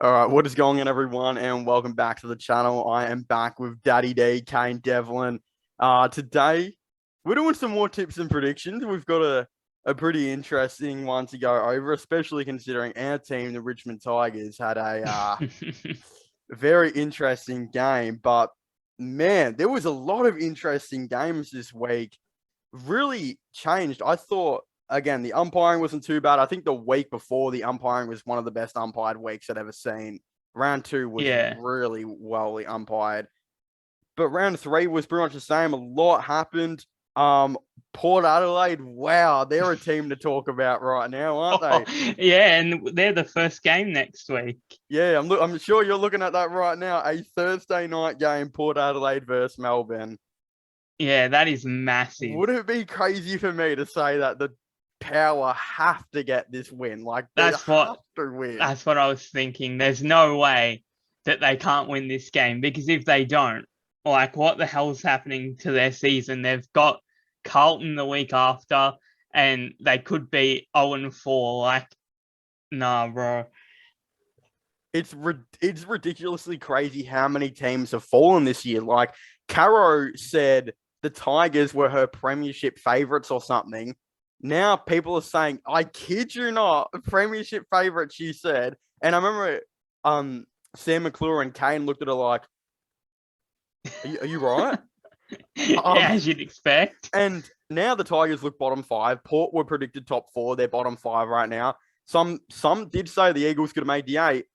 All right, what is going on, everyone, and welcome back to the channel. I am back with Daddy D, Kane Devlin. Today, we're doing some more tips and predictions. We've got a pretty interesting one to go over, especially considering our team, the Richmond Tigers, had a very interesting game. But, man, there was a lot of interesting games this week. Really changed. I thought, again, the umpiring wasn't too bad. I think the week before, the umpiring was one of the best umpired weeks I'd ever seen. Round two was Yeah. really well umpired. But round three was pretty much the same. A lot happened. Port Adelaide, wow, they're a team to talk about right now, aren't they? Yeah, and they're the first game next week. Yeah, I'm sure you're looking at that right now. A Thursday night game, Port Adelaide versus Melbourne. Yeah, that is massive. Would it be crazy for me to say that the Power have to get this win? Like, they have to win. That's what I was thinking. There's no way that they can't win this game, because if they don't, like, what the hell's happening to their season? They've got Carlton the week after, and they could be 0-4. Like, nah, bro. It's ridiculously crazy how many teams have fallen this year. Like, Caro said the Tigers were her premiership favourites or something. Now people are saying, I kid you not, premiership favourite, she said. And I remember Sam McClure and Kane looked at her like, are you right? Yeah, as you'd expect. And now the Tigers look bottom five. Port were predicted top four. They're bottom five right now. Some did say the Eagles could have made the 8.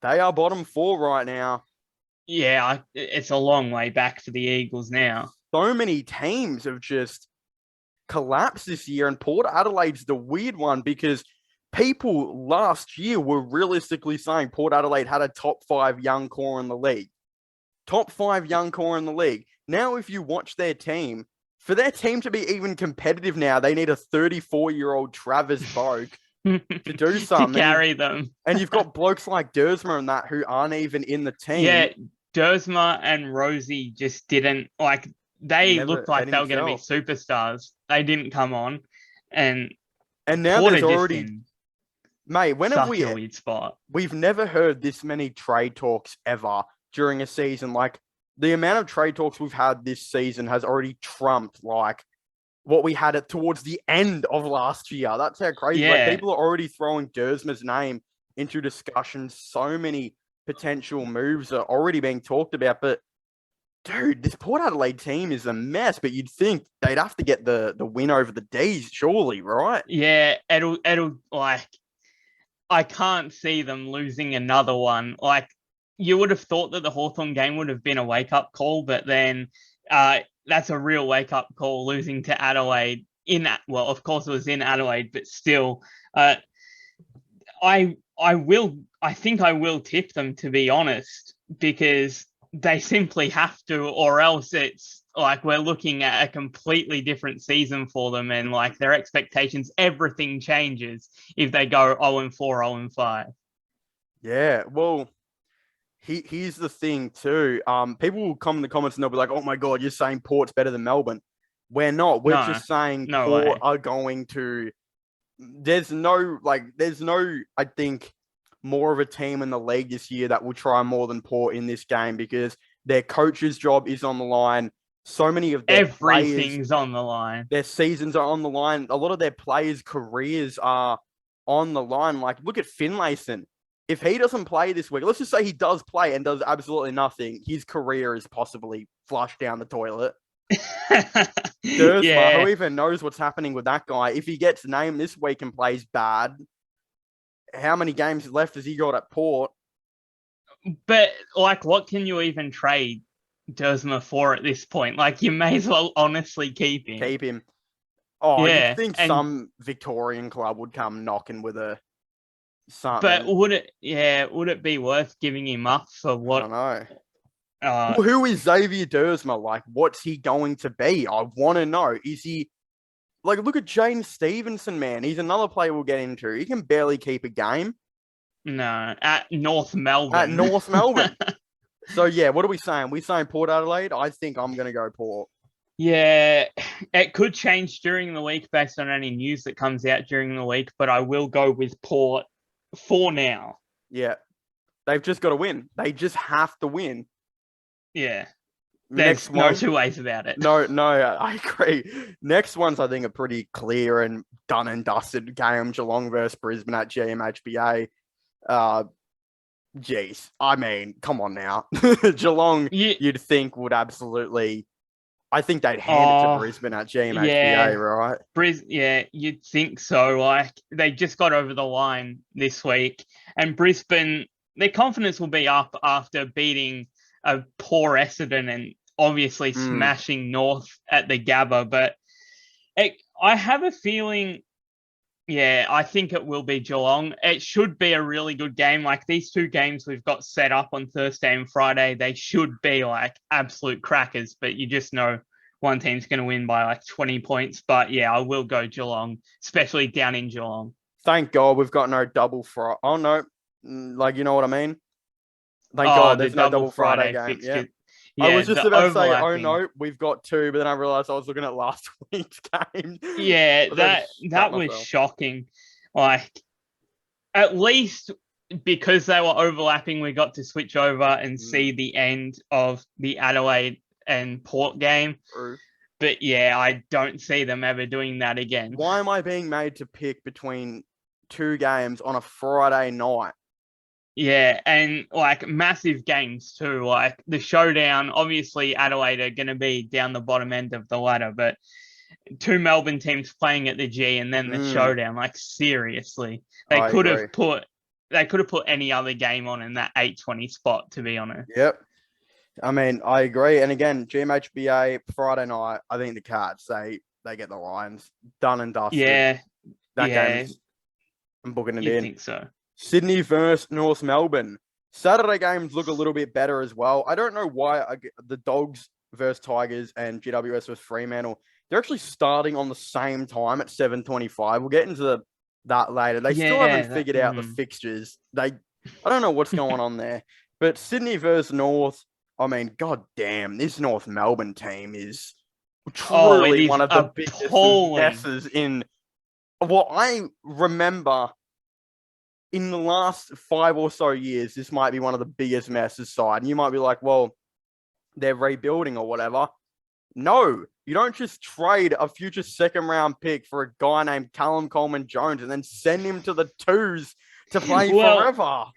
They are bottom 4 right now. Yeah, it's a long way back for the Eagles now. So many teams have just collapsed this year, and Port Adelaide's the weird one because people last year were realistically saying Port Adelaide had a top 5 young core in the league. Top 5 young core in the league. Now, if you watch their team, for their team to be even competitive now, they need a 34-year-old Travis Boak to do something. To carry them. And you've got blokes like Dersma and that who aren't even in the team. Yeah, Dersma and Rosie just didn't, like, they looked like they were going to be superstars. They didn't come on. And now Porter there's already... Mate, when have we... a weird spot. We've never heard this many trade talks ever during a season. Like, the amount of trade talks we've had this season has already trumped, like, what we had it towards the end of last year. That's how crazy. Yeah. Like, people are already throwing Dersma's name into discussion. So many potential moves are already being talked about. But, dude, this Port Adelaide team is a mess. But you'd think they'd have to get the win over the D's, surely, right? Yeah, it'll like, I can't see them losing another one. Like, you would have thought that the Hawthorn game would have been a wake-up call, but then that's a real wake-up call, losing to Adelaide well, of course it was in Adelaide, but still, I think I will tip them, to be honest, because they simply have to, or else it's like we're looking at a completely different season for them, and like their expectations, everything changes if they go 0-4, 0-5. Yeah, well, here's the thing too. People will come in the comments and they'll be like, "Oh my god, you're saying Port's better than Melbourne." We're not. We're just saying Port are going to. There's no, I think, more of a team in the league this year that will try more than Port in this game because their coach's job is on the line. So many of their everything's on the line. Their seasons are on the line. A lot of their players' careers are on the line. Like, look at Finlayson. If he doesn't play this week, let's just say he does play and does absolutely nothing, his career is possibly flushed down the toilet. Dersma, who even knows what's happening with that guy? If he gets named this week and plays bad, how many games left has he got at Port? But, like, what can you even trade Dersma for at this point? Like, you may as well honestly keep him. Keep him. Oh, yeah. You'd think some Victorian club would come knocking with a something. But would it be worth giving him up for what? I don't know. Well, who is Xavier Dersma? Like, what's he going to be? I want to know. Is he... Like, look at Jane Stevenson, man. He's another player we'll get into. He can barely keep a game. No, at North Melbourne. So, yeah, what are we saying? We saying Port Adelaide? I think I'm going to go Port. Yeah, it could change during the week based on any news that comes out during the week, but I will go with Port for now. Yeah. They've just got to win. They just have to win. Yeah. Next There's no one. two ways about it. No, I agree. Next ones, I think, are pretty clear and done and dusted game. Geelong versus Brisbane at GMHBA. Geez, I mean, come on now. Geelong, you'd think would absolutely. I think they'd hand it to Brisbane at GMHBA, right? Yeah, you'd think so. Like, they just got over the line this week, and Brisbane, their confidence will be up after beating a poor Essendon and obviously smashing North at the Gabba. But I have a feeling, I think it will be Geelong. It should be a really good game. Like, these two games we've got set up on Thursday and Friday, they should be like absolute crackers, but you just know one team's going to win by like 20 points. But yeah, I will go Geelong, especially down in Geelong. Thank God we've got no double Friday. Oh, no. Like, you know what I mean? Thank God there's no double Friday game. Fixture. Yeah. I was just about to say, oh no, we've got two, but then I realized I was looking at last week's game. Yeah, that was shocking. Like, at least because they were overlapping, we got to switch over and see the end of the Adelaide and Port game. True. But yeah, I don't see them ever doing that again. Why am I being made to pick between two games on a Friday night? Yeah, and like massive games too. Like the showdown, obviously Adelaide are going to be down the bottom end of the ladder, but two Melbourne teams playing at the G and then the showdown. Like, seriously, they could have put any other game on in that 8:20 spot, to be honest. Yep. I mean, I agree. And again, GMHBA Friday night, I think the Cats, they get the Lions done and dusted. Yeah. That game, I'm booking it in. I think so. Sydney versus North Melbourne. Saturday games look a little bit better as well. I don't know why the Dogs versus Tigers and GWS versus Fremantle, they're actually starting on the same time at 7:25. We'll get into that later. They still haven't figured out the fixtures. I don't know what's going on there. But Sydney versus North, I mean, god damn, this North Melbourne team is truly one of the biggest messes in what I remember. In the last 5 or so years, this might be one of the biggest messes side. And you might be like, well, they're rebuilding or whatever. No, you don't just trade a future second-round pick for a guy named Callum Coleman-Jones and then send him to the twos to play forever.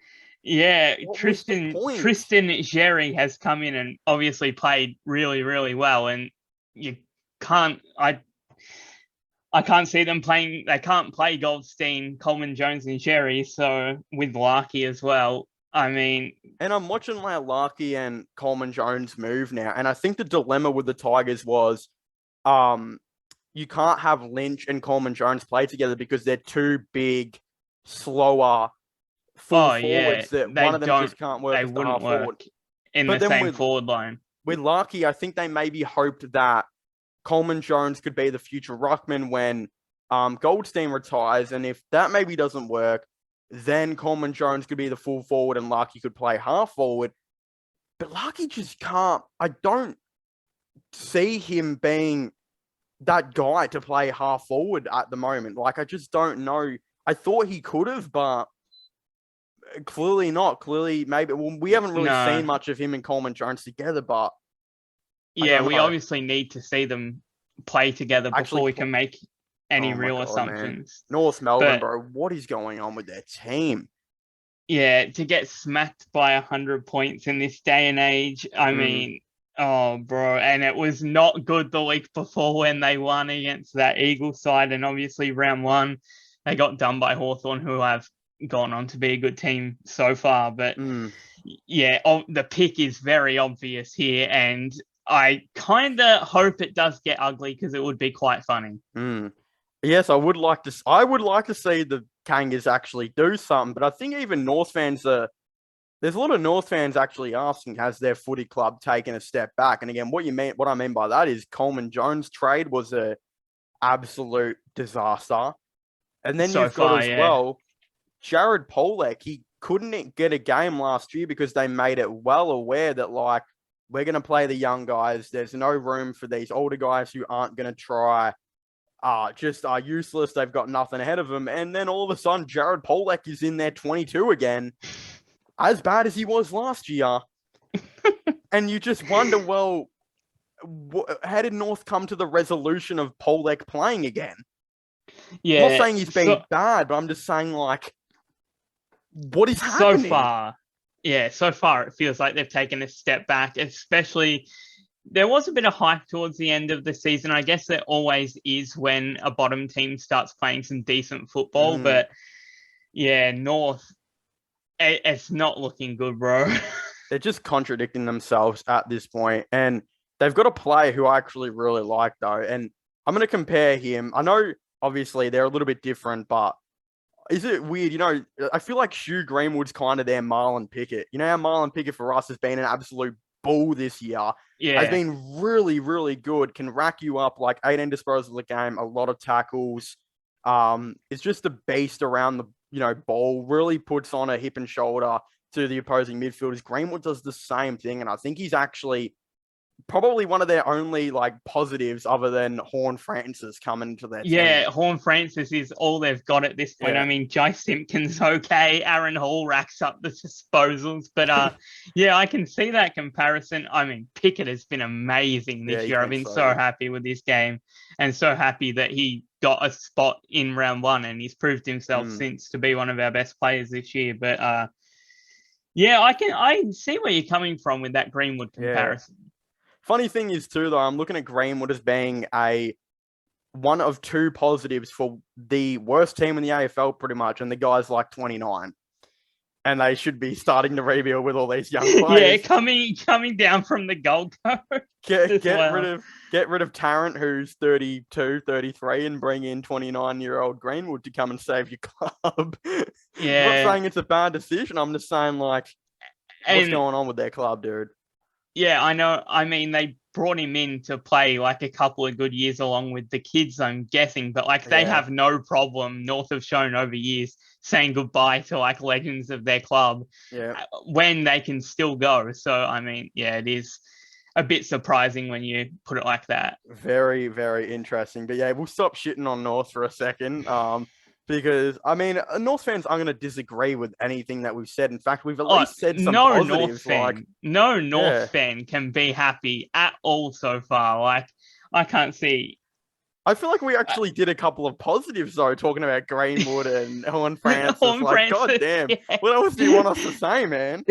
Yeah, Tristan Xerri has come in and obviously played really, really well. And you can't... I can't see them playing. They can't play Goldstein, Coleman, Jones, and Xerri. So with Larkey as well. I mean, and I'm watching like Larkey and Coleman Jones move now, and I think the dilemma with the Tigers was, you can't have Lynch and Coleman Jones play together because they're two big, slower forwards that one of them just can't work. They wouldn't work in the same forward line. With Larkey, I think they maybe hoped that Coleman Jones could be the future ruckman when Goldstein retires. And if that maybe doesn't work, then Coleman Jones could be the full forward and Larkey could play half forward. But Larkey just can't. I don't see him being that guy to play half forward at the moment. Like, I just don't know. I thought he could have, but clearly not. Clearly, maybe. Well, we haven't really seen much of him and Coleman Jones together, but yeah, we obviously need to see them play together before we can make any real assumptions. Man. North Melbourne, bro, what is going on with their team? Yeah, to get smacked by 100 points in this day and age, I mean, oh, bro. And it was not good the week before when they won against that Eagles side. And obviously round one, they got done by Hawthorn, who have gone on to be a good team so far. But yeah, the pick is very obvious here. And I kind of hope it does get ugly because it would be quite funny. Yes, I would like to see the Kangas actually do something, but I think even North fans there's a lot of North fans actually asking, has their footy club taken a step back? And again, what I mean by that is Coleman Jones trade was a absolute disaster. And then you've got as well Jared Polek. He couldn't get a game last year because they made it well aware that, like, we're going to play the young guys. There's no room for these older guys who aren't going to try, just are useless. They've got nothing ahead of them. And then all of a sudden, Jared Polek is in there 22 again. as bad as he was last year. And you just wonder, well, how did North come to the resolution of Polek playing again? Yeah. I'm not saying he's been bad, but I'm just saying, like, what is happening? So far it feels like they've taken a step back, especially there was a bit of hype towards the end of the season. I guess there always is when a bottom team starts playing some decent football, but yeah, North, it's not looking good, bro. They're just contradicting themselves at this point, and they've got a player who I actually really like, though, and I'm going to compare him. I know, obviously, they're a little bit different, but is it weird? You know, I feel like Hugh Greenwood's kind of their Marlon Pickett. You know how Marlon Pickett for us has been an absolute bull this year? Yeah. Has been really, really good. Can rack you up like 18 disposals a game, a lot of tackles. It's just a beast around the, ball. Really puts on a hip and shoulder to the opposing midfielders. Greenwood does the same thing, and I think he's actually probably one of their only like positives other than Horne-Francis coming into their team. Yeah, Horne-Francis is all they've got at this point. Yeah. I mean, Jai Simpkins okay, Aaron Hall racks up the disposals, but yeah, I can see that comparison. I mean, Pickett has been amazing this year. I've been so happy with this game and so happy that he got a spot in round one, and he's proved himself since to be one of our best players this year. But yeah, I see where you're coming from with that Greenwood comparison. Yeah. Funny thing is too, though, I'm looking at Greenwood as being one of two positives for the worst team in the AFL, pretty much, and the guy's like 29, and they should be starting to rebuild with all these young players. Yeah, coming down from the Gold Coast. Get rid of Tarrant, who's 32, 33, and bring in 29-year-old Greenwood to come and save your club. Yeah, I'm not saying it's a bad decision. I'm just saying, like, what's going on with their club, dude? Yeah, I know. I mean, they brought him in to play like a couple of good years along with the kids, I'm guessing, but like they have no problem, North have shown over years, saying goodbye to like legends of their club when they can still go. So, I mean, yeah, it is a bit surprising when you put it like that. Very, very interesting. But yeah, we'll stop shitting on North for a second. Because, I mean, North fans aren't going to disagree with anything that we've said. In fact, we've at least said some positives. No North fan can be happy at all so far. Like, I can't see. I feel like we actually did a couple of positives, though, talking about Greenwood and Horne-Francis. God damn. Yeah. What else do you want us to say, man?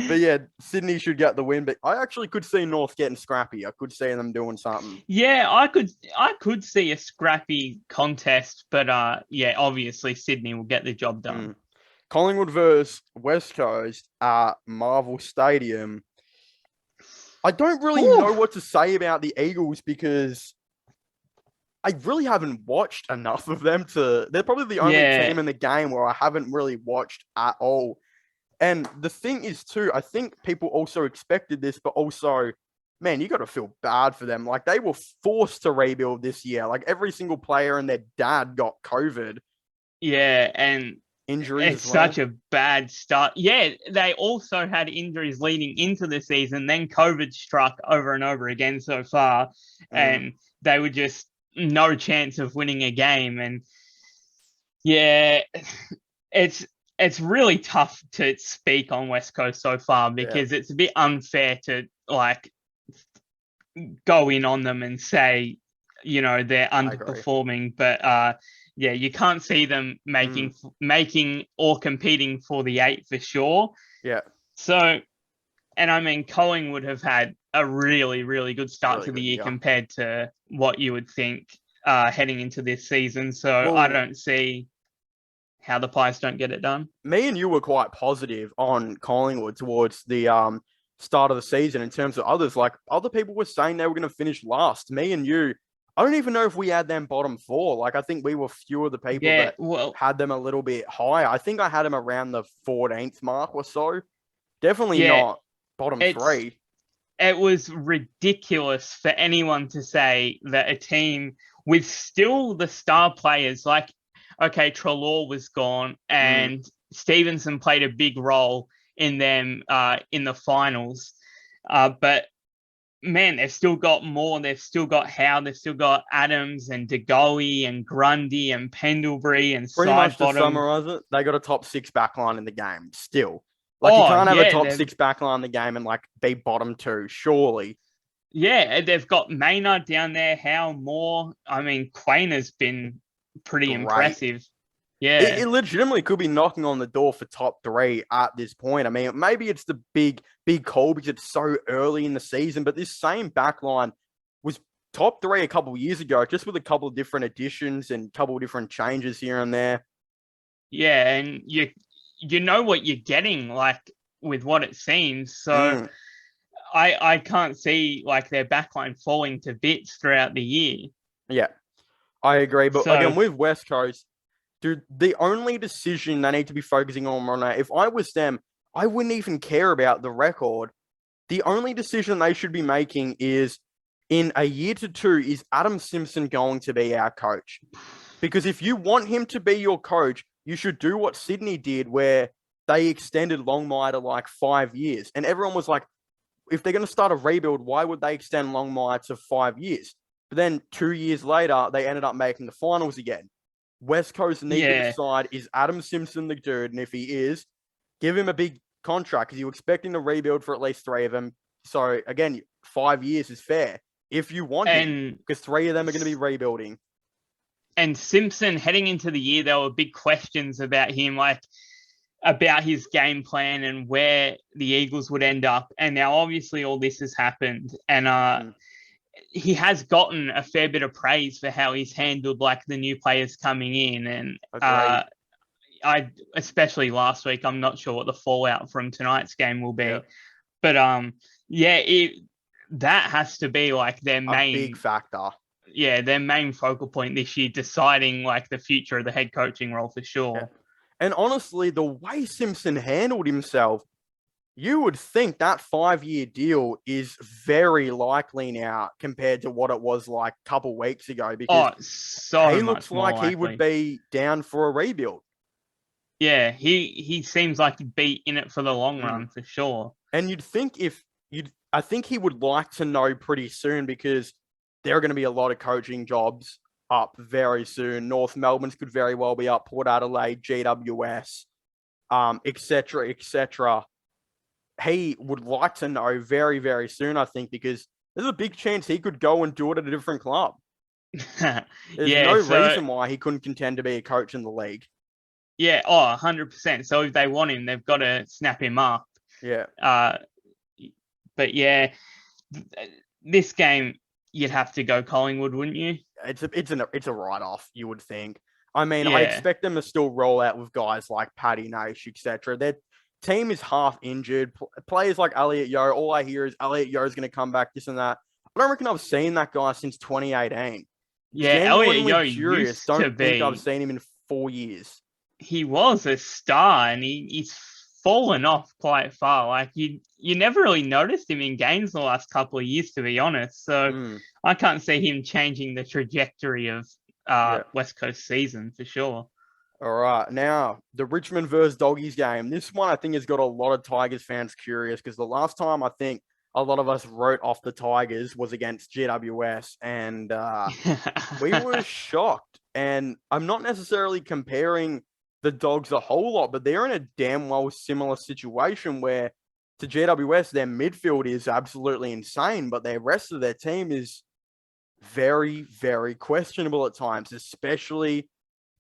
But yeah, Sydney should get the win. But I actually could see North getting scrappy. I could see them doing something. Yeah, I could see a scrappy contest, but yeah, obviously Sydney will get the job done. Collingwood versus West Coast at Marvel Stadium. I don't really know what to say about the Eagles because I really haven't watched enough of them they're probably the only team in the game where I haven't really watched at all. And the thing is, too, I think people also expected this, but also, man, you got to feel bad for them. Like, they were forced to rebuild this year. Like, every single player and their dad got COVID. Yeah, and injuries. It's such a bad start. Yeah, they also had injuries leading into the season. Then COVID struck over and over again so far. And they were just no chance of winning a game. And yeah, it's really tough to speak on West Coast so far because it's a bit unfair to like go in on them and say, they're underperforming. But yeah, you can't see them making or competing for the 8 for sure. Yeah. So, and I mean, Collingwood have had a really, really good start to the year compared to what you would think heading into this season. So I don't see how the Pies don't get it done. Me and you were quite positive on Collingwood towards the start of the season in terms of others. Like, other people were saying they were going to finish last. Me and you, I don't even know if we had them bottom 4. Like, I think we were few of the people that had them a little bit higher. I think I had them around the 14th mark or so. Definitely not bottom 3. It was ridiculous for anyone to say that a team with still the star players, like, okay, Treloar was gone and Stevenson played a big role in them in the finals. But man, they've still got more. They've still got Howe. They've still got Adams and De Goey and Grundy and Pendlebury and Pretty much to Sidebottom. summarize it, they got a top 6 backline in the game still. Like, you Oh, can't have a yeah, top 6 backline in the game and, like, be bottom 2, surely. Yeah, they've got Maynard down there, Howe, Moore. I mean, Quain has been pretty Great. impressive. Yeah. It legitimately could be knocking on the door for top 3 at this point. I mean, maybe it's the big call because it's so early in the season, but this same backline was top 3 a couple of years ago, just with a couple of different additions and a couple of different changes here and there. Yeah, and you know what you're getting, like, with what it seems. So I can't see, like, their backline falling to bits throughout the year. Yeah, I agree. But again, with West Coast, dude, the only decision they need to be focusing on right now, if I was them, I wouldn't even care about the record. The only decision they should be making is, in a year to 2, is Adam Simpson going to be our coach? Because if you want him to be your coach, you should do what Sydney did, where they extended Longmire to like 5 years. And everyone was like, if they're going to start a rebuild, why would they extend Longmire to 5 years? But then 2 years later, they ended up making the finals again. West Coast need to decide, is Adam Simpson the dude? And if he is, give him a big contract, because you're expecting to rebuild for at least 3 of them. So again, 5 years is fair if you want him, because 3 of them are going to be rebuilding. And Simpson, heading into the year, there were big questions about him, like about his game plan and where the Eagles would end up. And now obviously all this has happened, and he has gotten a fair bit of praise for how he's handled, like, the new players coming in. And I, especially last week, I'm not sure what the fallout from tonight's game will be. Yeah. But that has to be like their main big factor. Yeah, their main focal point this year, deciding like the future of the head coaching role for sure. Yeah. And honestly, the way Simpson handled himself, you would think that 5-year deal is very likely now compared to what it was like a couple weeks ago, because he looks like he would be down for a rebuild. Yeah, he seems like he'd be in it for the long run for sure. And you'd think I think he would like to know pretty soon, because there are going to be a lot of coaching jobs up very soon. North Melbourne's could very well be up, Port Adelaide, GWS, etc., etc. He would like to know very, very soon, I think, because there's a big chance he could go and do it at a different club. There's no reason why he couldn't contend to be a coach in the league. Yeah, 100%. So if they want him, they've got to snap him up. Yeah. But yeah, this game, you'd have to go Collingwood, wouldn't you? It's a write-off, you would think. I mean, I expect them to still roll out with guys like Paddy Nash, etc. Their team is half injured. Players like Elliot Yeo, all I hear is Elliot Yeo is going to come back, this and that. I don't reckon I've seen that guy since 2018. Yeah, Elliot Yeo used to be. I've seen him in 4 years. He was a star, and he's fallen off quite far. Like, you never really noticed him in games the last couple of years, to be honest. So I can't see him changing the trajectory of West Coast season for sure. All right, now the Richmond versus Doggies game. This one I think has got a lot of Tigers fans curious, because the last time I think a lot of us wrote off the Tigers was against GWS, and we were shocked. And I'm not necessarily comparing the Dogs a whole lot, but they're in a damn well similar situation where to GWS, their midfield is absolutely insane, but the rest of their team is very, very questionable at times, especially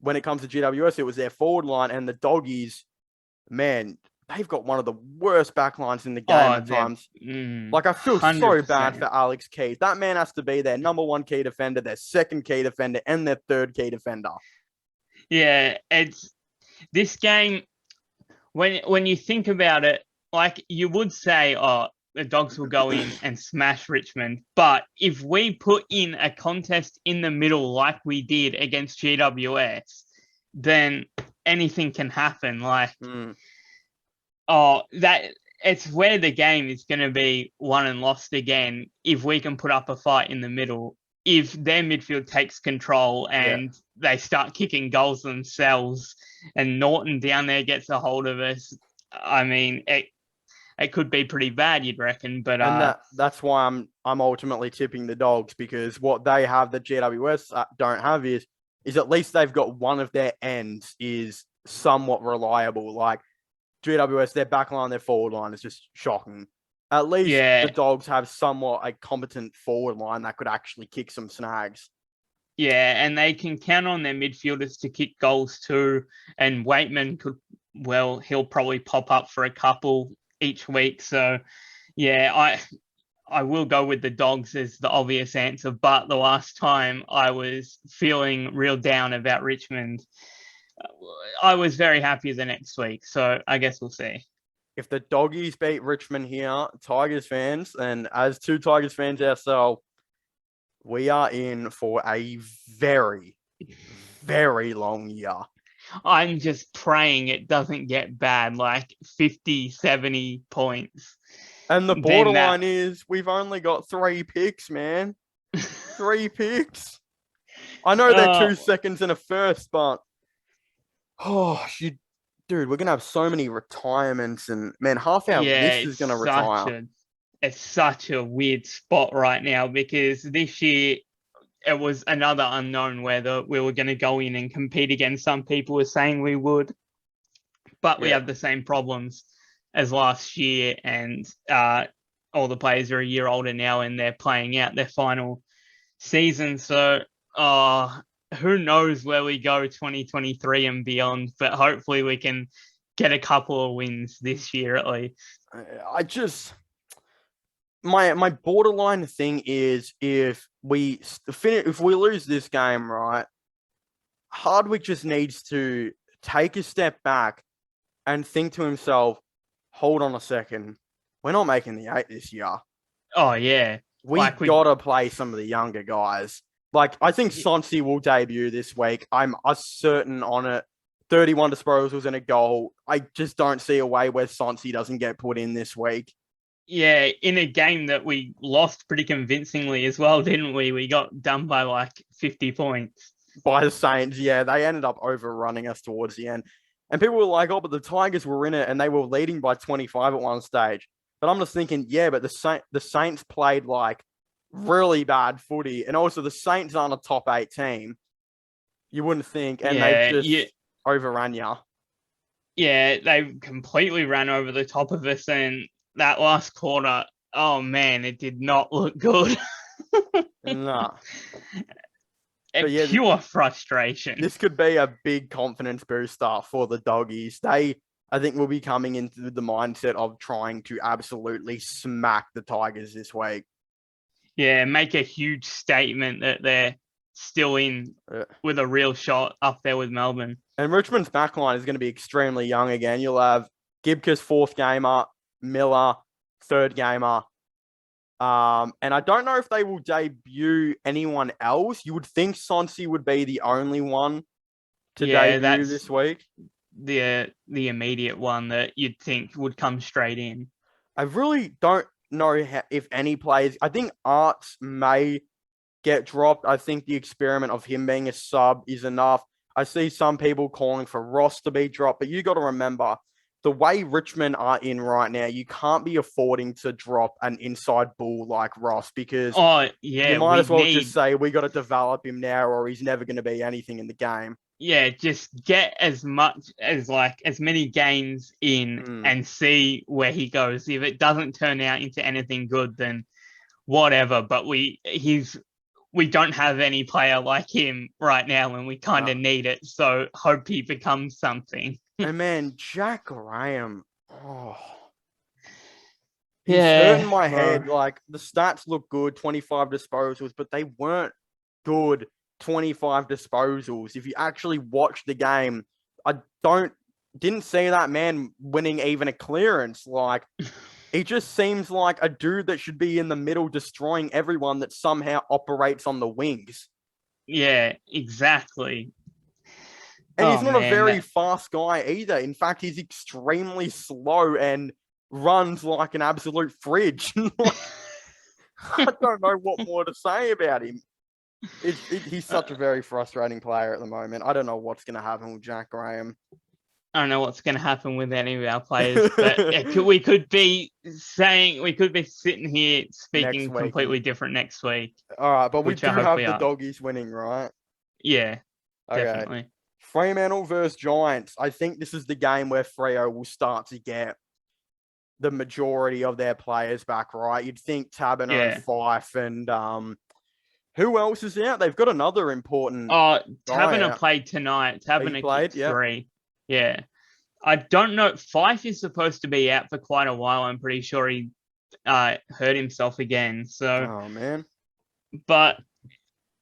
when it comes to GWS. It was their forward line, and the Doggies, man, they've got one of the worst backlines in the game at times. Like, I feel 100%. So bad for Alex Keith. That man has to be their number 1 key defender, their 2nd key defender, and their 3rd key defender. Yeah, it's this game, when you think about it, like, you would say, the Dogs will go in and smash Richmond. But if we put in a contest in the middle like we did against GWS, then anything can happen. Like, that it's where the game is going to be won and lost again if we can put up a fight in the middle. If their midfield takes control and they start kicking goals themselves, and Norton down there gets a hold of us, I mean, it could be pretty bad, you'd reckon. But And that's why I'm ultimately tipping the Dogs, because what they have that GWS don't have is at least they've got one of their ends is somewhat reliable. Like GWS, their back line, their forward line is just shocking. At least the Dogs have somewhat a competent forward line that could actually kick some snags. Yeah, and they can count on their midfielders to kick goals too. And Waitman he'll probably pop up for a couple each week. So, yeah, I will go with the Dogs as the obvious answer. But the last time I was feeling real down about Richmond, I was very happy the next week. So I guess we'll see. If the Doggies beat Richmond here, Tigers fans, and as two Tigers fans ourselves, we are in for a very, very long year. I'm just praying it doesn't get bad, like 50, 70 points. And the borderline is we've only got 3 picks, man. 3 picks. I know they're 2 seconds and a first, but dude, we're gonna have so many retirements, and man, half our list is gonna retire. It's such a weird spot right now, because this year it was another unknown whether we were going to go in and compete again. Some people were saying we would, but we have the same problems as last year, and all the players are a year older now and they're playing out their final season. So who knows where we go 2023 and beyond, but hopefully we can get a couple of wins this year at least. My borderline thing is if we lose this game, right, Hardwick just needs to take a step back and think to himself, hold on a second, we're not making the 8 this year. Oh, yeah. We gotta play some of the younger guys. Like, I think Sonsi will debut this week. I'm certain on it. 31 disposals and a goal. I just don't see a way where Sonsi doesn't get put in this week. Yeah, in a game that we lost pretty convincingly as well, didn't we? We got done by like 50 points. By the Saints, yeah. They ended up overrunning us towards the end. And people were like, oh, but the Tigers were in it and they were leading by 25 at one stage. But I'm just thinking, yeah, but the Saints played like really bad footy. And also the Saints aren't a top 8 team. You wouldn't think. And they've just overrun you. Yeah, they completely ran over the top of us. And that last quarter, oh man, it did not look good. Nah. Pure frustration. This could be a big confidence booster for the Doggies. They, I think, will be coming into the mindset of trying to absolutely smack the Tigers this week. Yeah, make a huge statement that they're still in with a real shot up there with Melbourne. And Richmond's backline is going to be extremely young again. You'll have Gibca's 4th gamer, Miller, 3rd gamer. And I don't know if they will debut anyone else. You would think Sonsi would be the only one to debut this week. The immediate one that you'd think would come straight in. I really don't know if any players. I think Arts may get dropped. I think the experiment of him being a sub is enough. I see some people calling for Ross to be dropped, but you got to remember, the way Richmond are in right now, you can't be affording to drop an inside bull like Ross, because you might as well just say we got to develop him now or he's never going to be anything in the game. Yeah, just get as many games in and see where he goes. If it doesn't turn out into anything good, then whatever. But we don't have any player like him right now, and we kind of need it. So hope he becomes something. And man, Jack Graham, he's hurting my head. Like, the stats look good, 25 disposals, but they weren't good 25 disposals. If you actually watch the game, I didn't see that man winning even a clearance. Like, he just seems like a dude that should be in the middle destroying everyone that somehow operates on the wings. Yeah, exactly. And he's not a very fast guy either. In fact, he's extremely slow and runs like an absolute fridge. I don't know what more to say about him. He's such a very frustrating player at the moment. I don't know what's going to happen with Jack Graham. I don't know what's going to happen with any of our players, but we could be sitting here Next speaking week. completely different next week. All right, but we which do I hope have we the are. Doggies winning, right? Yeah, Okay. definitely. Fremantle versus Giants. I think this is the game where Freo will start to get the majority of their players back, right? You'd think Taberner and Fife and who else is out? They've got another important Taberner played tonight. Taberner kicked 3. Yeah. I don't know. Fife is supposed to be out for quite a while. I'm pretty sure he hurt himself again. So, oh man. But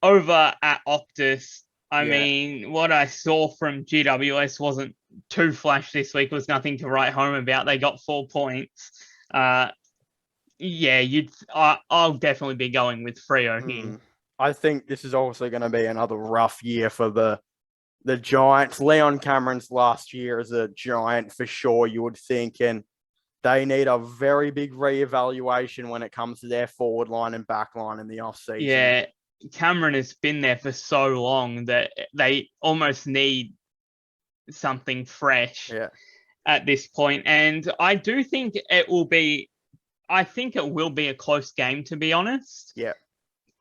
over at Optus, I mean, what I saw from GWS wasn't too flash this week. It was nothing to write home about. They got 4 points. I'll definitely be going with Freo here. I think this is also going to be another rough year for the Giants. Leon Cameron's last year as a Giant for sure, you would think, and they need a very big reevaluation when it comes to their forward line and back line in the offseason. Yeah, Cameron has been there for so long that they almost need something fresh at this point. And I do think it will be a close game, to be honest. Yeah.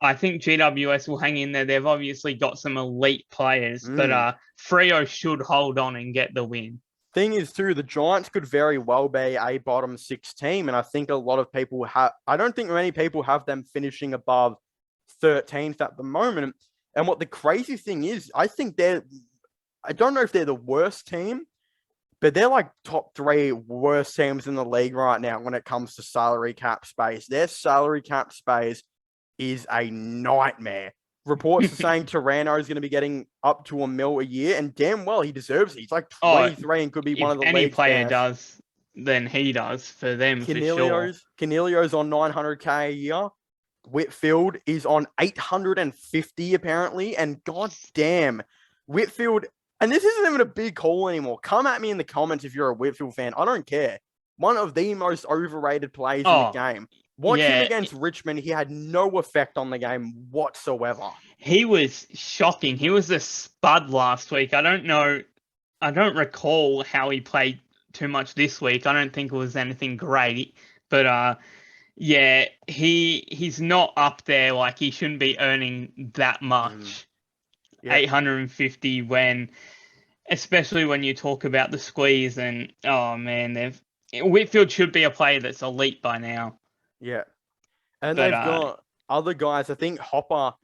I think GWS will hang in there. They've obviously got some elite players, but Freo should hold on and get the win. Thing is, too, the Giants could very well be a bottom 6 team, and I think a lot of people I don't think many people have them finishing above 13th at the moment. And what the crazy thing is, I think I don't know if they're the worst team, but they're like top 3 worst teams in the league right now when it comes to salary cap space. Their salary cap space is a nightmare. Reports are saying Tirano is going to be getting up to $1 million a year, and damn well he deserves it. He's like 23 and could be one of the league's any player best. does, then he does for them for sure. Canelio's on $900K a year. Whitfield is on 850 apparently, and god damn, Whitfield. And this isn't even a big call anymore. Come at me in the comments if you're a Whitfield fan. I don't care. One of the most overrated players in the game. Watch him against Richmond. He had no effect on the game whatsoever. He was shocking. He was a spud last week. I don't recall how he played too much this week. I don't think it was anything great. But he's not up there. Like, he shouldn't be earning that much. 850 especially when you talk about the squeeze and Whitfield should be a player that's elite by now. Yeah. And they've got other guys. I think Hopper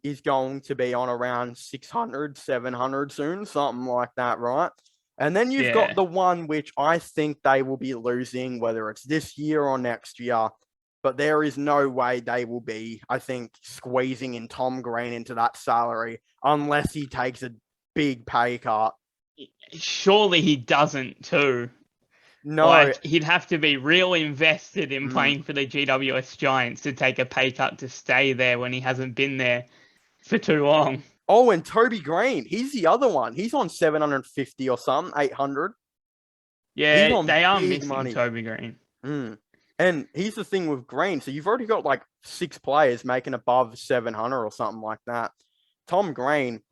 is going to be on around 600, 700 soon, something like that, right? And then you've got the one which I think they will be losing, whether it's this year or next year. But there is no way they will be, I think, squeezing in Tom Green into that salary unless he takes a big pay cut. Surely he doesn't too. No. Like, he'd have to be real invested in playing for the GWS Giants to take a pay cut to stay there when he hasn't been there for too long. Oh, and Toby Green, he's the other one. He's on 750 or something, 800. Yeah, they are missing money. Toby Green. And here's the thing with Green. So you've already got like 6 players making above 700 or something like that. Tom Green,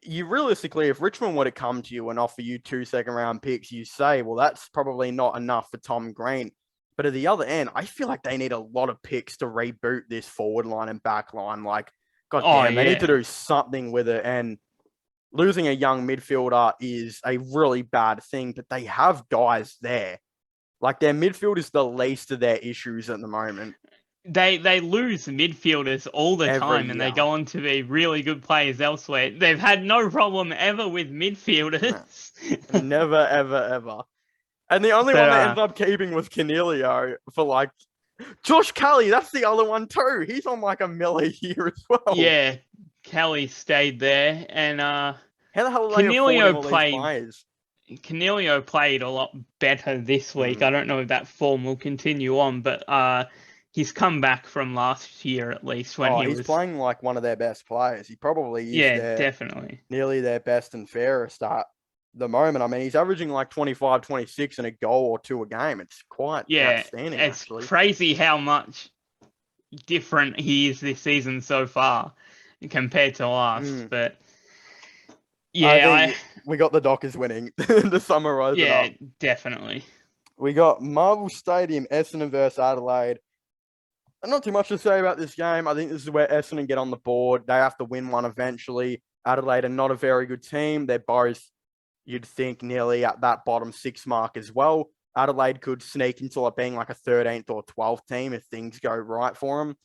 you realistically, if Richmond were to come to you and offer you 2 second-round picks, you say, well, that's probably not enough for Tom Green. But at the other end, I feel like they need a lot of picks to reboot this forward line and back line. Like, goddamn, they need to do something with it. And losing a young midfielder is a really bad thing, but they have guys there. Like, their midfield is the least of their issues at the moment. They lose midfielders all the time, and they go on to be really good players elsewhere. They've had no problem ever with midfielders. Never, ever, ever. And the only one they ended up keeping was Canelio for like Josh Kelly. That's the other one too. He's on like $1 million a year as well. Yeah, Kelly stayed there, and how the hell are they affording all these players? Canelio played a lot better this week. I don't know if that form will continue on, but he's come back from last year at least when he's playing like one of their best players. He probably is definitely nearly their best and fairest at the moment. I mean, he's averaging like 25, 26 and a goal or 2 a game. It's quite outstanding. It's crazy how much different he is this season so far compared to last. But I Yeah, think we got the Dockers winning to summarise it up. definitely. We got Marvel Stadium, Essendon versus Adelaide. Not too much to say about this game. I think this is where Essendon get on the board. They have to win one eventually. Adelaide are not a very good team. They're both, you'd think, nearly at that bottom 6 mark as well. Adelaide could sneak into it being like a 13th or 12th team if things go right for them.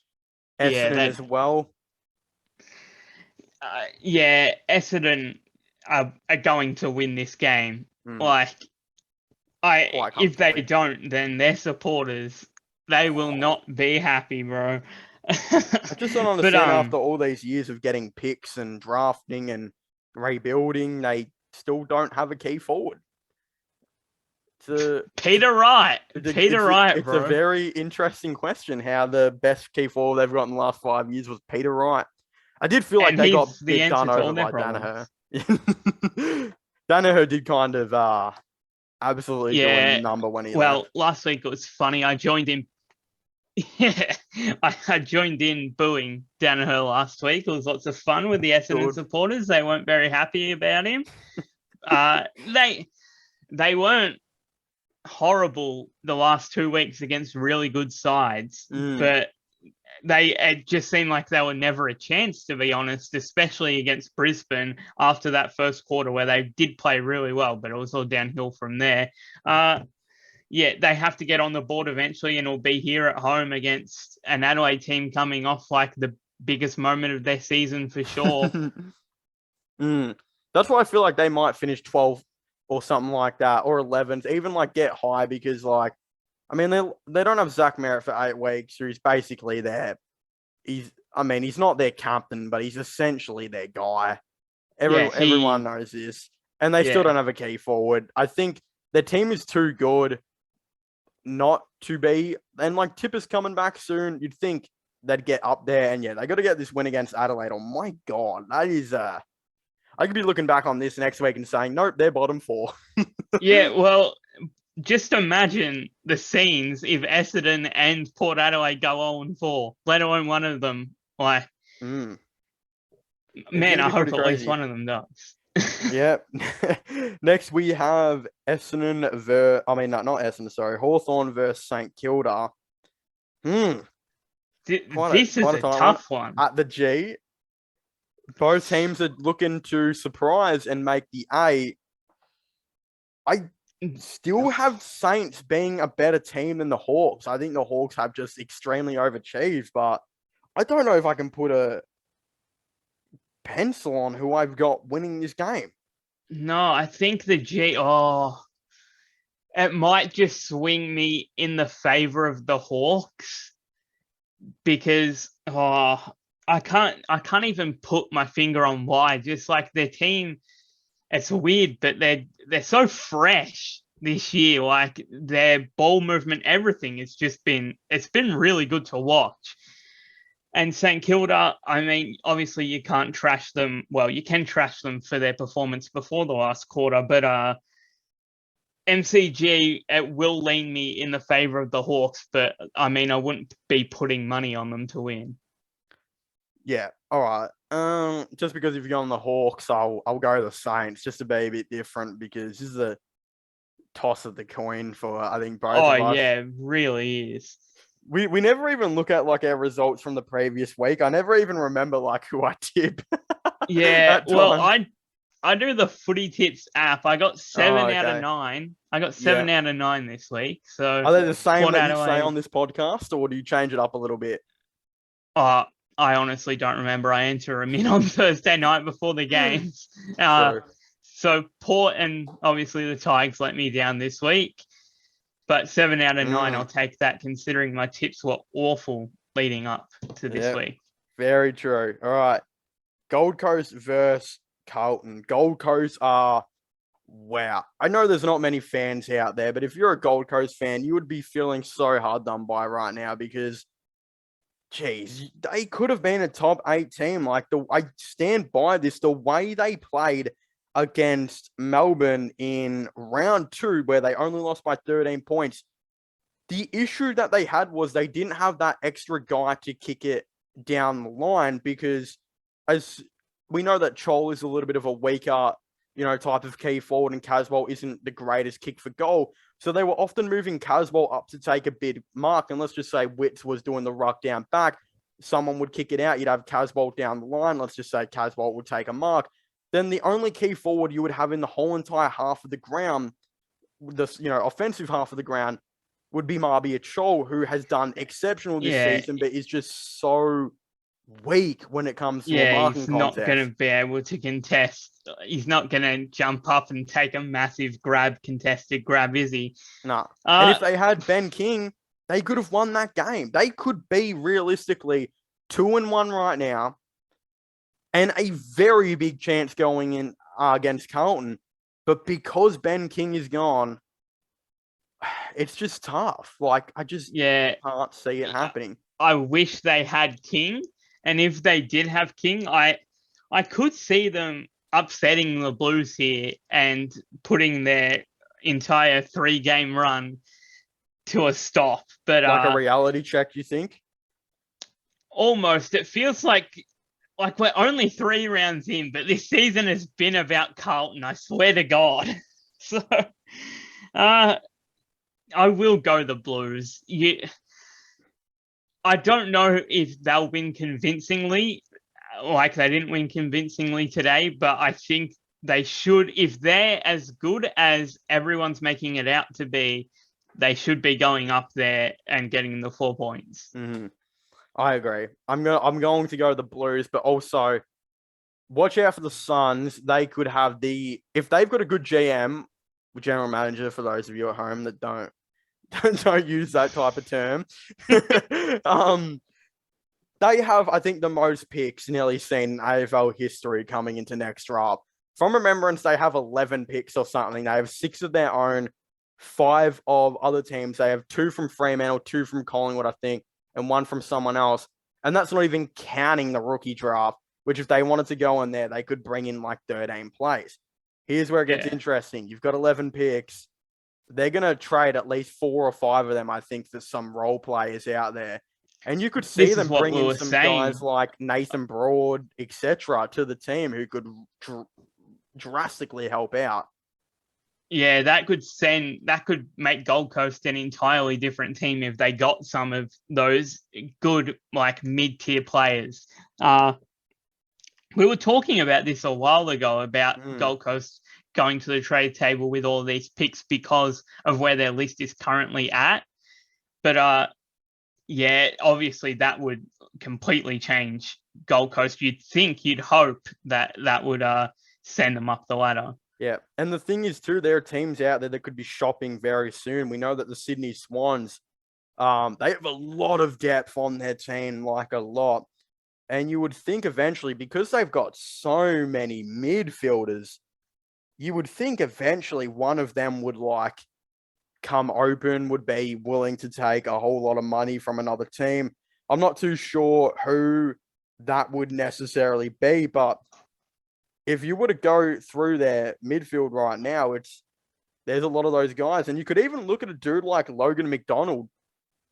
Essendon as well. Essendon are going to win this game. Quite If they comfortably. don't, then their supporters, they will not be happy, bro. I just don't understand after all these years of getting picks and drafting and rebuilding, they still don't have a key forward. Peter Wright. It's bro. a very interesting question how the best key forward they've got in the last 5 years was Peter Wright. I did feel like they got a bit done over by Danaher. Danaher did kind of absolutely do a number when he left. Last week it was funny. I joined in. I joined in booing Danaher last week. It was lots of fun with the Essendon supporters. They weren't very happy about him. They weren't horrible the last 2 weeks against really good sides, but it just seemed like they were never a chance, to be honest, especially against Brisbane after that first quarter where they did play really well, but it was all downhill from there. They have to get on the board eventually, and it'll be here at home against an Adelaide team coming off like the biggest moment of their season for sure. That's why I feel like they might finish 12th or something like that, or 11th, even like get high because they don't have Zach Merritt for 8 weeks, so he's basically he's not their captain, but he's essentially their guy. Everyone knows this. And they still don't have a key forward. I think their team is too good not to be. And Tipper's coming back soon. You'd think they'd get up there. And they got to get this win against Adelaide. Oh my God. That is I could be looking back on this next week and saying, nope, they're bottom 4. Just imagine the scenes if Essendon and Port Adelaide go 0-4, let alone one of them. Man, I hope at least one of them does. Yep. Next, we have Hawthorn versus St Kilda. This is a tough one. At the G, both teams are looking to surprise and make the A. I still have Saints being a better team than the Hawks. I think the Hawks have just extremely overachieved, but I don't know if I can put a pencil on who I've got winning this game. No, I think the G. It might just swing me in the favor of the Hawks because I can't even put my finger on why. Just like their team, it's weird, but they're so fresh this year. Like their ball movement, everything. It's been really good to watch. And St Kilda, obviously you can't trash them. Well, you can trash them for their performance before the last quarter, but MCG, it will lean me in the favor of the Hawks, but I wouldn't be putting money on them to win. Yeah, all right. Just because if you're on the Hawks, I'll go the Saints just to be a bit different because this is a toss of the coin for I think both of us. Oh yeah, it really is. We never even look at our results from the previous week. I never even remember who I tip. Yeah, well, I do the Footy Tips app. I got 7 out of 9. I got 7 out of 9 this week. So are they the same that you say on this podcast, or do you change it up a little bit? I honestly don't remember. I enter them in on Thursday night before the games. So Port and obviously the Tigers let me down this week. But 7 out of 9, I'll take that considering my tips were awful leading up to this week. Very true. All right. Gold Coast versus Carlton. Gold Coast are, wow. I know there's not many fans out there, but if you're a Gold Coast fan, you would be feeling so hard done by right now because, geez, they could have been a top 8 team. I stand by this. The way they played against Melbourne in round 2, where they only lost by 13 points. The issue that they had was they didn't have that extra guy to kick it down the line because we know that Chol is a little bit of a weaker, type of key forward, and Casbolt isn't the greatest kick for goal. So they were often moving Casbolt up to take a big mark. And let's just say Witts was doing the ruck down back. Someone would kick it out. You'd have Casbolt down the line. Let's just say Casbolt would take a mark. Then the only key forward you would have in the whole entire half of the ground, this, offensive half of the ground, would be Marbia Chol, who has done exceptional this season, but is just so weak when it comes to a marking he's contest. not going to be able to contest. He's not going to jump up and take a massive contested grab, is he? No. And if they had Ben King, they could have won that game. They could be realistically 2-1 right now, and a very big chance going in against Carlton. But because Ben King is gone, it's just tough. Like, I just can't see it happening. I wish they had King. And if they did have King, I could see them upsetting the Blues here and putting their entire 3-game run to a stop. But like a reality check, you think? Almost. It feels like we're only 3 rounds in, but this season has been about Carlton, I swear to God. So I will go the Blues. I don't know if they'll win convincingly, like they didn't win convincingly today, but I think they should. If they're as good as everyone's making it out to be, they should be going up there and getting the 4 points. Mm-hmm. I agree. I'm going to go the Blues, but also watch out for the Suns. They could have if they've got a good GM, general manager, for those of you at home that don't use that type of term. They have, I think, the most picks nearly seen in AFL history coming into next draft. From remembrance, they have 11 picks or something. They have 6 of their own, 5 of other teams. They have 2 from Fremantle, 2 from Collingwood, I think, and 1 from someone else. And that's not even counting the rookie draft, which if they wanted to go in there, they could bring in like 13 plays. Here's where it gets interesting. You've got 11 picks. They're going to trade at least 4 or 5 of them, I think, for some role players out there. And you could see them bring in some guys like Nathan Broad, etc., to the team who could drastically help out. Yeah, that could make Gold Coast an entirely different team if they got some of those good, like, mid-tier players. We were talking about this a while ago about Gold Coast going to the trade table with all these picks because of where their list is currently at. But obviously that would completely change Gold Coast. You'd hope that would send them up the ladder. Yeah, and the thing is too, there are teams out there that could be shopping very soon. We know that the Sydney Swans, they have a lot of depth on their team, like a lot. And you would think eventually, because they've got so many midfielders, you would think eventually one of them would like come open, would be willing to take a whole lot of money from another team. I'm not too sure who that would necessarily be, but if you were to go through their midfield right now, there's a lot of those guys. And you could even look at a dude like Logan McDonald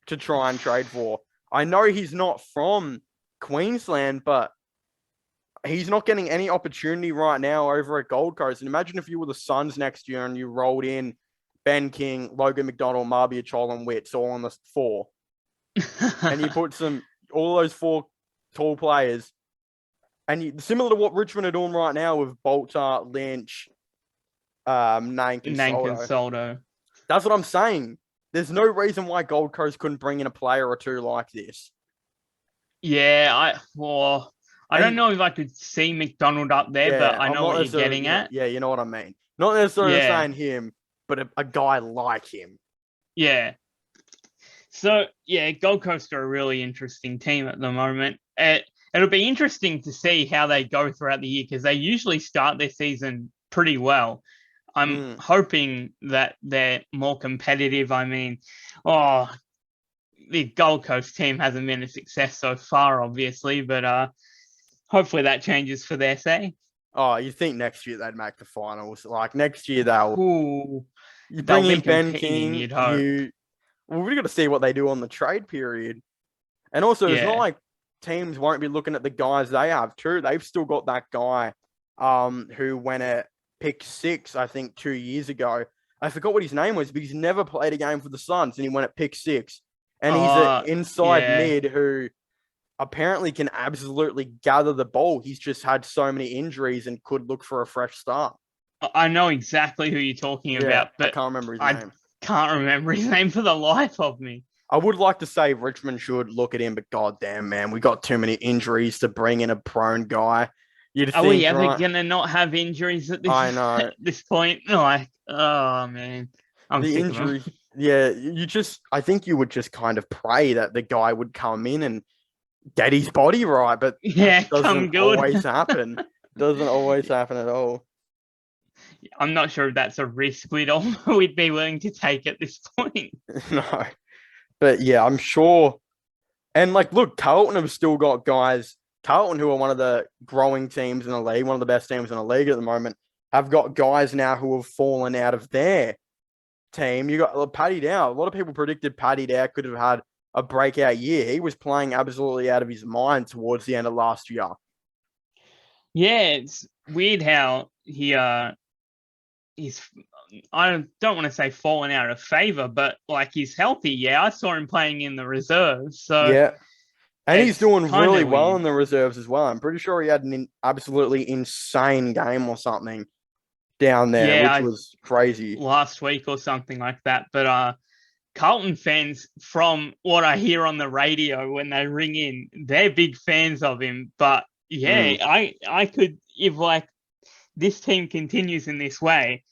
to try and trade for. I know he's not from Queensland, but he's not getting any opportunity right now over at Gold Coast. And imagine if you were the Suns next year and you rolled in Ben King, Logan McDonald, Marbia Chol, and Witts all on the 4. And you put all those 4 tall players. And similar to what Richmond are doing right now with Bolter, Lynch, Nank and Soldo. That's what I'm saying. There's no reason why Gold Coast couldn't bring in a player or 2 like this. Yeah, I don't know if I could see McDonald up there, but I know what you're getting at. Yeah, you know what I mean. Not necessarily saying him, but a guy like him. Yeah. So, Gold Coast are a really interesting team at the moment. It'll be interesting to see how they go throughout the year because they usually start their season pretty well. I'm hoping that they're more competitive. I mean, the Gold Coast team hasn't been a success so far, obviously, but hopefully that changes for their sake. Oh, you think next year they'd make the finals? Like next year you they'll bring be in Ben competing, King. you'd hope. We've got to see what they do on the trade period, and also it's not like teams won't be looking at the guys they have too. They've still got that guy who went at pick 6, I think 2 years ago. I forgot what his name was, but he's never played a game for the Suns, and he went at pick 6. And he's an inside mid who apparently can absolutely gather the ball. He's just had so many injuries and could look for a fresh start. I know exactly who you're talking about, but I can't remember his name. Can't remember his name for the life of me. I would like to say Richmond should look at him, but goddamn, man, we got too many injuries to bring in a prone guy. Are we ever gonna not have injuries at this? I know. At this point, like, oh man, I'm sick of them. Yeah, I think you would just kind of pray that the guy would come in and get his body right, but yeah, doesn't always happen. Doesn't always happen at all. I'm not sure if that's a risk we'd be willing to take at this point. No, but yeah, I'm sure. And like, look, Carlton have still got guys. Carlton, who are one of the growing teams in the league, one of the best teams in the league at the moment, have got guys now who have fallen out of their team. You got Paddy Dow. A lot of people predicted Paddy Dow could have had a breakout year. He was playing absolutely out of his mind towards the end of last year. Yeah, it's weird how he's, I don't want to say fallen out of favor, but like he's healthy. Yeah, I saw him playing in the reserves. So yeah. And he's doing really well weird in the reserves as well. I'm pretty sure he had an absolutely insane game or something down there, which was crazy. Last week or something like that. But Carlton fans, from what I hear on the radio when they ring in, they're big fans of him. But yeah, I could, if like this team continues in this way,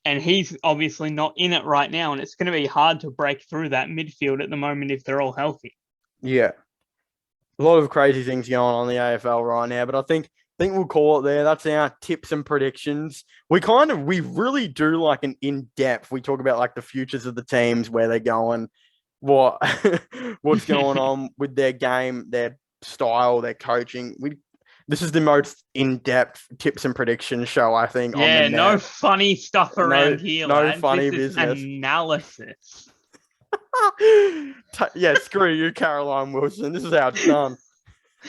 and he's obviously not in it right now, and it's going to be hard to break through that midfield at the moment if they're all healthy. Yeah. A lot of crazy things going on in the AFL right now, but I think we'll call it there. That's our tips and predictions. We really do like an in-depth. We talk about like the futures of the teams, where they're going, what's going on with their game, their style, their coaching. This is the most in-depth tips and predictions show, I think. Yeah, no funny stuff around here. No lads. funny this business. Is analysis. Yeah, screw you, Caroline Wilson. This is how it's done.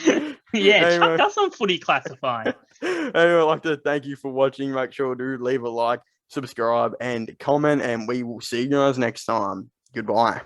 Yeah, anyway, chuck us on Footy Classified. Anyway, I'd like to thank you for watching. Make sure to leave a like, subscribe, and comment, and we will see you guys next time. Goodbye.